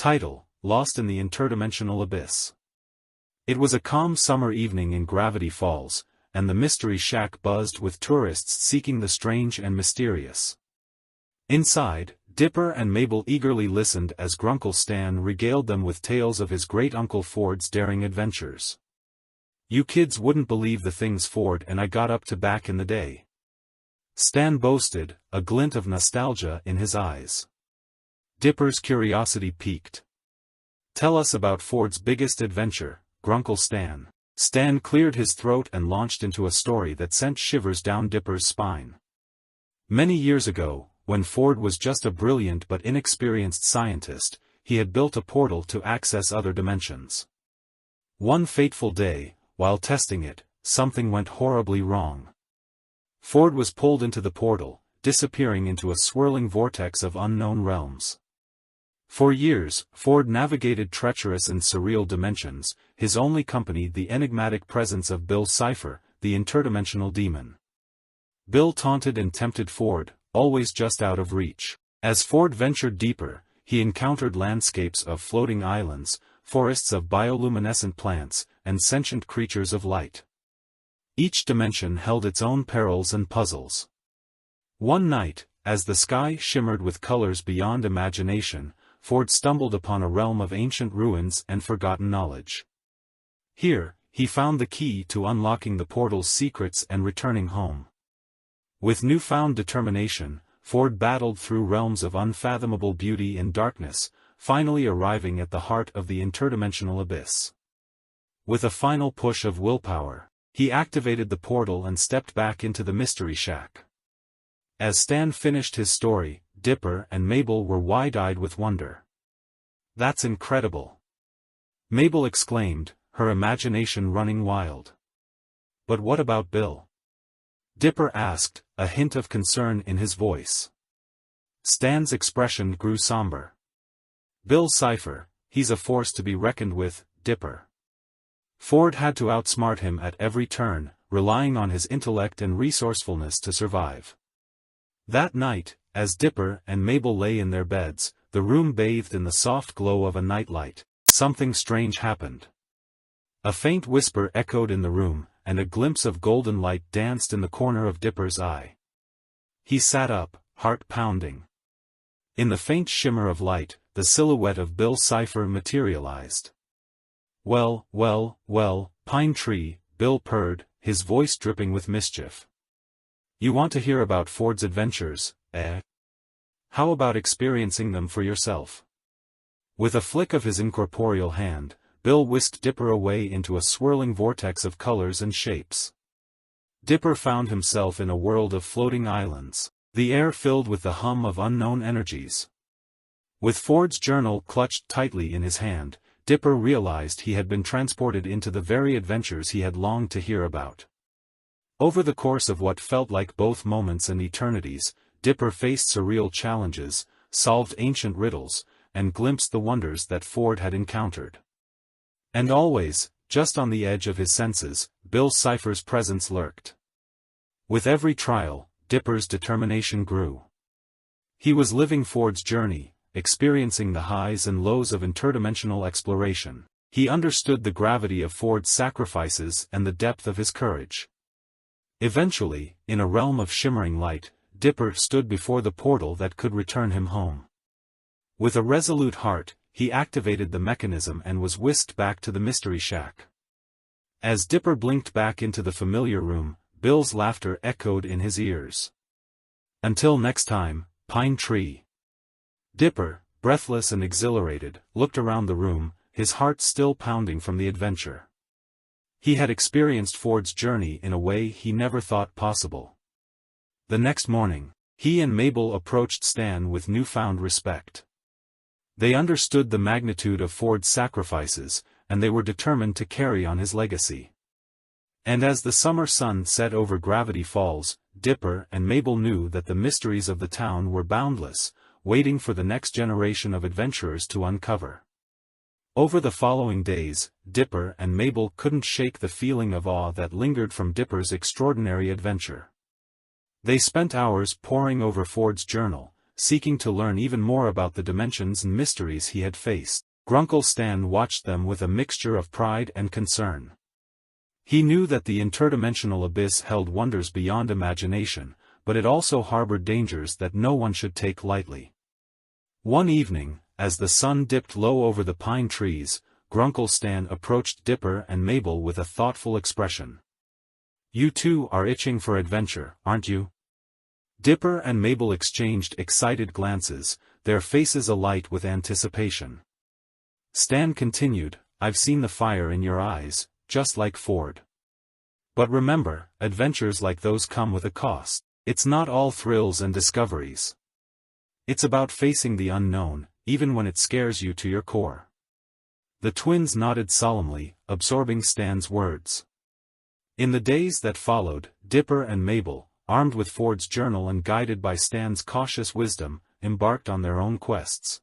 Title: Lost in the Interdimensional Abyss. It was a calm summer evening in Gravity Falls, and the Mystery Shack buzzed with tourists seeking the strange and mysterious. Inside, Dipper and Mabel eagerly listened as Grunkle Stan regaled them with tales of his great-uncle Ford's daring adventures. "You kids wouldn't believe the things Ford and I got up to back in the day," Stan boasted, a glint of nostalgia in his eyes. Dipper's curiosity piqued. "Tell us about Ford's biggest adventure, Grunkle Stan." Stan cleared his throat and launched into a story that sent shivers down Dipper's spine. Many years ago, when Ford was just a brilliant but inexperienced scientist, he had built a portal to access other dimensions. One fateful day, while testing it, something went horribly wrong. Ford was pulled into the portal, disappearing into a swirling vortex of unknown realms. For years, Ford navigated treacherous and surreal dimensions, his only company the enigmatic presence of Bill Cipher, the interdimensional demon. Bill taunted and tempted Ford, always just out of reach. As Ford ventured deeper, he encountered landscapes of floating islands, forests of bioluminescent plants, and sentient creatures of light. Each dimension held its own perils and puzzles. One night, as the sky shimmered with colors beyond imagination, Ford stumbled upon a realm of ancient ruins and forgotten knowledge. Here, he found the key to unlocking the portal's secrets and returning home. With newfound determination, Ford battled through realms of unfathomable beauty and darkness, finally arriving at the heart of the interdimensional abyss. With a final push of willpower, he activated the portal and stepped back into the Mystery Shack. As Stan finished his story, Dipper and Mabel were wide-eyed with wonder. "That's incredible!" Mabel exclaimed, her imagination running wild. "But what about Bill?" Dipper asked, a hint of concern in his voice. Stan's expression grew somber. "Bill Cipher, he's a force to be reckoned with, Dipper. Ford had to outsmart him at every turn, relying on his intellect and resourcefulness to survive." That night, as Dipper and Mabel lay in their beds, the room bathed in the soft glow of a nightlight, something strange happened. A faint whisper echoed in the room, and a glimpse of golden light danced in the corner of Dipper's eye. He sat up, heart pounding. In the faint shimmer of light, the silhouette of Bill Cipher materialized. "Well, well, well, Pine Tree," Bill purred, his voice dripping with mischief. "You want to hear about Ford's adventures, eh? How about experiencing them for yourself?" With a flick of his incorporeal hand, Bill whisked Dipper away into a swirling vortex of colors and shapes. Dipper found himself in a world of floating islands, the air filled with the hum of unknown energies. With Ford's journal clutched tightly in his hand, Dipper realized he had been transported into the very adventures he had longed to hear about. Over the course of what felt like both moments and eternities, Dipper faced surreal challenges, solved ancient riddles, and glimpsed the wonders that Ford had encountered. And always, just on the edge of his senses, Bill Cipher's presence lurked. With every trial, Dipper's determination grew. He was living Ford's journey, experiencing the highs and lows of interdimensional exploration. He understood the gravity of Ford's sacrifices and the depth of his courage. Eventually, in a realm of shimmering light, Dipper stood before the portal that could return him home. With a resolute heart, he activated the mechanism and was whisked back to the Mystery Shack. As Dipper blinked back into the familiar room, Bill's laughter echoed in his ears. "Until next time, Pine Tree." Dipper, breathless and exhilarated, looked around the room, his heart still pounding from the adventure. He had experienced Ford's journey in a way he never thought possible. The next morning, he and Mabel approached Stan with newfound respect. They understood the magnitude of Ford's sacrifices, and they were determined to carry on his legacy. And as the summer sun set over Gravity Falls, Dipper and Mabel knew that the mysteries of the town were boundless, waiting for the next generation of adventurers to uncover. Over the following days, Dipper and Mabel couldn't shake the feeling of awe that lingered from Dipper's extraordinary adventure. They spent hours poring over Ford's journal, seeking to learn even more about the dimensions and mysteries he had faced. Grunkle Stan watched them with a mixture of pride and concern. He knew that the interdimensional abyss held wonders beyond imagination, but it also harbored dangers that no one should take lightly. One evening, as the sun dipped low over the pine trees, Grunkle Stan approached Dipper and Mabel with a thoughtful expression. "You two are itching for adventure, aren't you?" Dipper and Mabel exchanged excited glances, their faces alight with anticipation. Stan continued, "I've seen the fire in your eyes, just like Ford. But remember, adventures like those come with a cost. It's not all thrills and discoveries. It's about facing the unknown, even when it scares you to your core." The twins nodded solemnly, absorbing Stan's words. In the days that followed, Dipper and Mabel, armed with Ford's journal and guided by Stan's cautious wisdom, embarked on their own quests.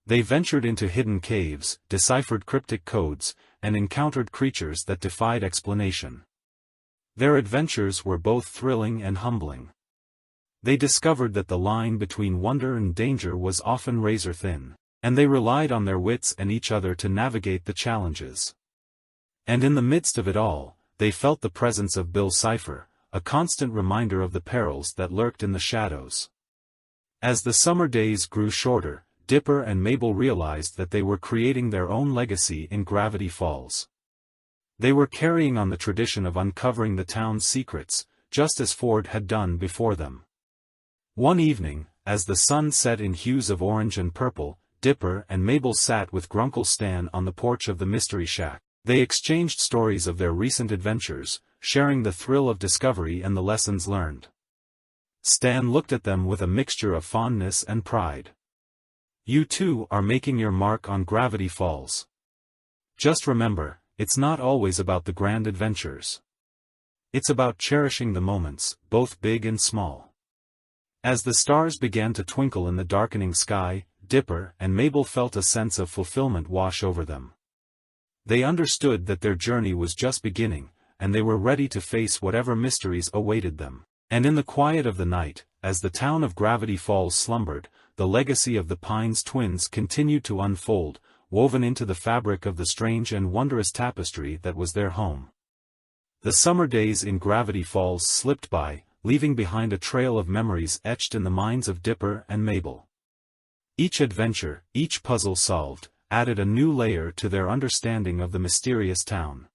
They ventured into hidden caves, deciphered cryptic codes, and encountered creatures that defied explanation. Their adventures were both thrilling and humbling. They discovered that the line between wonder and danger was often razor-thin, and they relied on their wits and each other to navigate the challenges. And in the midst of it all, they felt the presence of Bill Cipher, a constant reminder of the perils that lurked in the shadows. As the summer days grew shorter, Dipper and Mabel realized that they were creating their own legacy in Gravity Falls. They were carrying on the tradition of uncovering the town's secrets, just as Ford had done before them. One evening, as the sun set in hues of orange and purple, Dipper and Mabel sat with Grunkle Stan on the porch of the Mystery Shack. They exchanged stories of their recent adventures, sharing the thrill of discovery and the lessons learned. Stan looked at them with a mixture of fondness and pride. "You two are making your mark on Gravity Falls. Just remember, it's not always about the grand adventures. It's about cherishing the moments, both big and small." As the stars began to twinkle in the darkening sky, Dipper and Mabel felt a sense of fulfillment wash over them. They understood that their journey was just beginning, and they were ready to face whatever mysteries awaited them. And in the quiet of the night, as the town of Gravity Falls slumbered, the legacy of the Pines twins continued to unfold, woven into the fabric of the strange and wondrous tapestry that was their home. The summer days in Gravity Falls slipped by, leaving behind a trail of memories etched in the minds of Dipper and Mabel. Each adventure, each puzzle solved, added a new layer to their understanding of the mysterious town.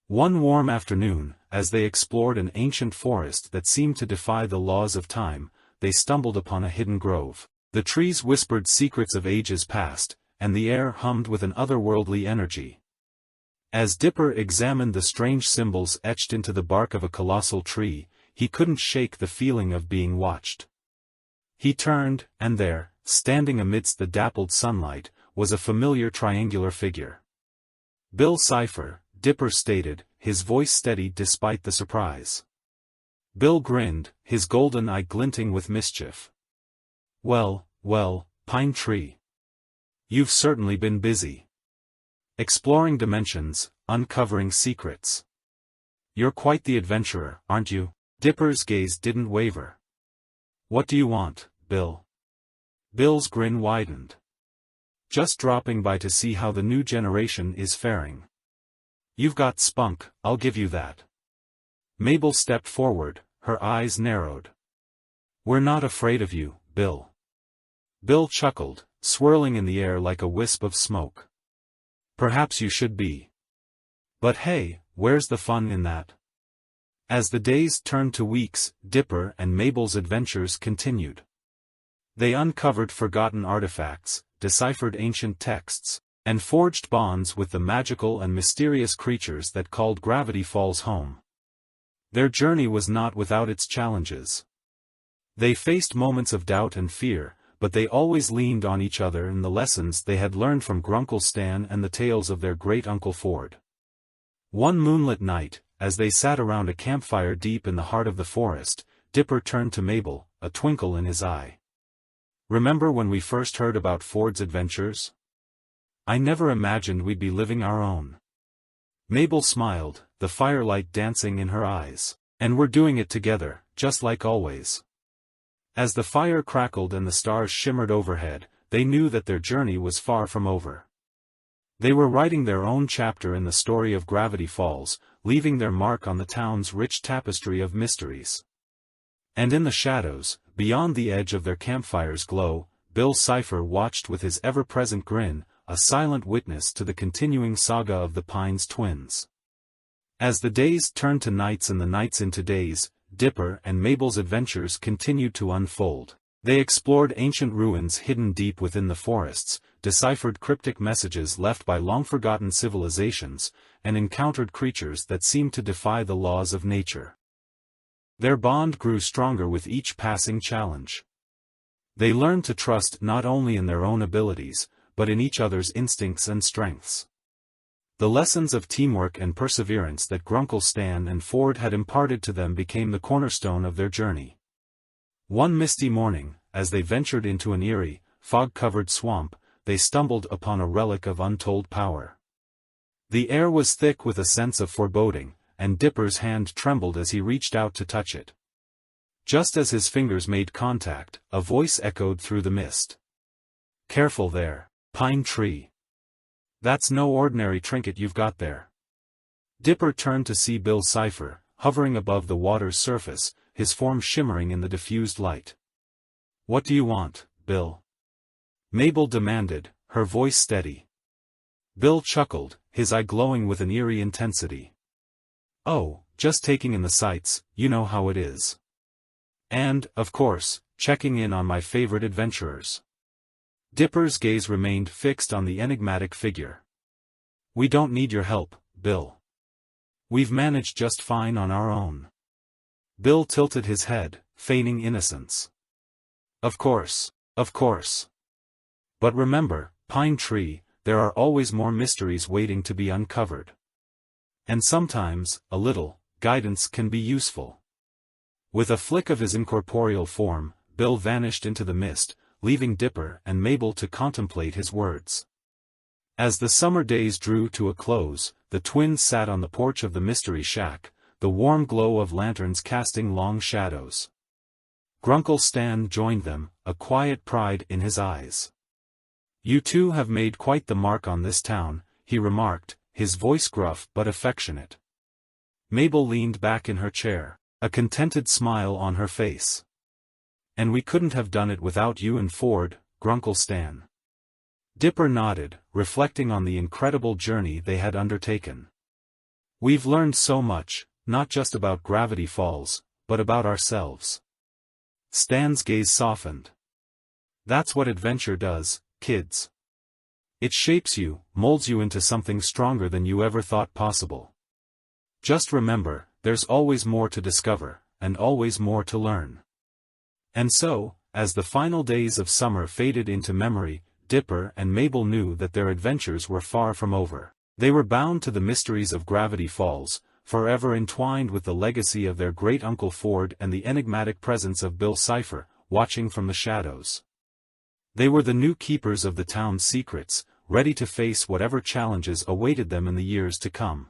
One warm afternoon, as they explored an ancient forest that seemed to defy the laws of time, they stumbled upon a hidden grove. The trees whispered secrets of ages past, and the air hummed with an otherworldly energy. As Dipper examined the strange symbols etched into the bark of a colossal tree, he couldn't shake the feeling of being watched. He turned, and there, standing amidst the dappled sunlight, was a familiar triangular figure. "Bill Cipher," Dipper stated, his voice steady despite the surprise. Bill grinned, his golden eye glinting with mischief. Well, Pine Tree. You've certainly been busy. Exploring dimensions, uncovering secrets. You're quite the adventurer, aren't you?" Dipper's gaze didn't waver. "What do you want, Bill?" Bill's grin widened. "Just dropping by to see how the new generation is faring. You've got spunk, I'll give you that." Mabel stepped forward, her eyes narrowed. "We're not afraid of you, Bill." Bill chuckled, swirling in the air like a wisp of smoke. "Perhaps you should be. But hey, where's the fun in that?" As the days turned to weeks, Dipper and Mabel's adventures continued. They uncovered forgotten artifacts, deciphered ancient texts, and forged bonds with the magical and mysterious creatures that called Gravity Falls home. Their journey was not without its challenges. They faced moments of doubt and fear, but they always leaned on each other and the lessons they had learned from Grunkle Stan and the tales of their great-uncle Ford. One moonlit night, as they sat around a campfire deep in the heart of the forest, Dipper turned to Mabel, a twinkle in his eye. "Remember when we first heard about Ford's adventures? I never imagined we'd be living our own." Mabel smiled, the firelight dancing in her eyes. "And we're doing it together, just like always." As the fire crackled and the stars shimmered overhead, they knew that their journey was far from over. They were writing their own chapter in the story of Gravity Falls, leaving their mark on the town's rich tapestry of mysteries. And in the shadows, beyond the edge of their campfire's glow, Bill Cipher watched with his ever-present grin, a silent witness to the continuing saga of the Pines twins. As the days turned to nights and the nights into days, Dipper and Mabel's adventures continued to unfold. They explored ancient ruins hidden deep within the forests, deciphered cryptic messages left by long-forgotten civilizations, and encountered creatures that seemed to defy the laws of nature. Their bond grew stronger with each passing challenge. They learned to trust not only in their own abilities, but in each other's instincts and strengths. The lessons of teamwork and perseverance that Grunkle Stan and Ford had imparted to them became the cornerstone of their journey. One misty morning, as they ventured into an eerie, fog-covered swamp, they stumbled upon a relic of untold power. The air was thick with a sense of foreboding, and Dipper's hand trembled as he reached out to touch it. Just as his fingers made contact, a voice echoed through the mist. "Careful there, pine tree. That's no ordinary trinket you've got there." Dipper turned to see Bill Cipher, hovering above the water's surface, his form shimmering in the diffused light. "What do you want, Bill?" Mabel demanded, her voice steady. Bill chuckled, his eye glowing with an eerie intensity. "Oh, just taking in the sights, you know how it is. And, of course, checking in on my favorite adventurers." Dipper's gaze remained fixed on the enigmatic figure. "We don't need your help, Bill. We've managed just fine on our own." Bill tilted his head, feigning innocence. Of course. But remember, Pine Tree, there are always more mysteries waiting to be uncovered. And sometimes, a little guidance can be useful." With a flick of his incorporeal form, Bill vanished into the mist, leaving Dipper and Mabel to contemplate his words. As the summer days drew to a close, the twins sat on the porch of the Mystery Shack, the warm glow of lanterns casting long shadows. Grunkle Stan joined them, a quiet pride in his eyes. "You two have made quite the mark on this town," he remarked, his voice gruff but affectionate. Mabel leaned back in her chair, a contented smile on her face. "And we couldn't have done it without you and Ford, Grunkle Stan." Dipper nodded, reflecting on the incredible journey they had undertaken. "We've learned so much, not just about Gravity Falls, but about ourselves." Stan's gaze softened. "That's what adventure does, kids. It shapes you, molds you into something stronger than you ever thought possible. Just remember, there's always more to discover, and always more to learn." And so, as the final days of summer faded into memory, Dipper and Mabel knew that their adventures were far from over. They were bound to the mysteries of Gravity Falls, forever entwined with the legacy of their great-uncle Ford and the enigmatic presence of Bill Cipher, watching from the shadows. They were the new keepers of the town's secrets, ready to face whatever challenges awaited them in the years to come.